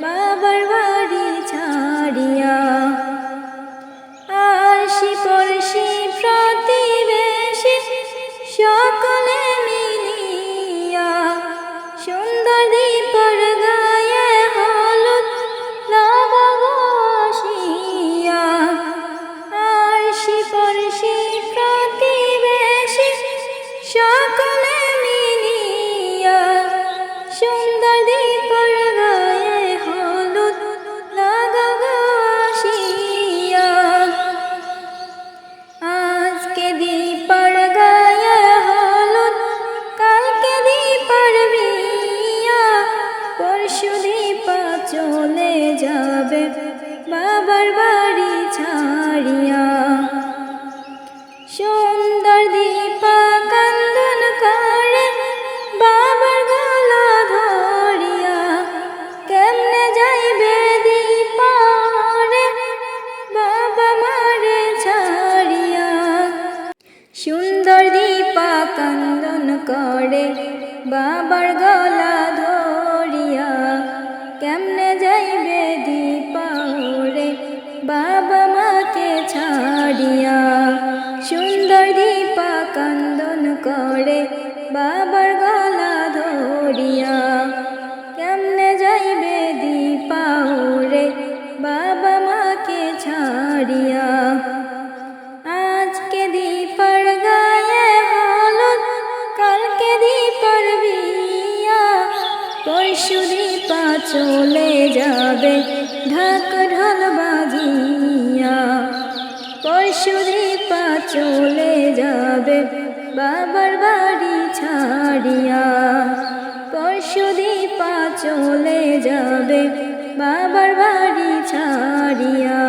বাবার বাড়ি ছাড়িয়া। আরশি পরশি প্রতিবেশী সকলে মিলিয়া সুন্দর দীপর গায়ে হলুদ লাগাবো আসিয়া। আরশি পরশি প্রতিবেশী সকলে মিলিয়া সুন্দর দীপর গায়ে হলুদ লাগাবো আসিয়া। আজকে দীপর গায়ে হলুদ কালকে দীপর বিয়া, পরশু দীপা চলে যাবে বাবার বাড়ি ছাড়িয়া। সুন্দর দীপা কান্দন করে বাবার গলা ধরিয়া, কেমনে যাইবে দীপা রে বাবা মারে ছাড়িয়া। সুন্দর দীপা কান্দন করে বাবার গলা ধরিয়া, কেমনে যাইবে দীপা রে বাবা মাকে ছাড়িয়া। সুন্দর দীপা কান্দন করে বাবার গলা ধরিয়া, কেমনে যাইবে দীপা রে বাবা মাকে ছাড়িয়া। আজকে দীপর গায়ে হলুদ কালকে দীপর বিয়া, পরশু দীপা চলে যাবে ঢাক ঢোল বাজিয়া। পরশু দীপা চলে যাবে বাবার বাড়ি ছাড়িয়া। পরশু দীপা চলে যাবে বাবার বাড়ি ছাড়িয়া।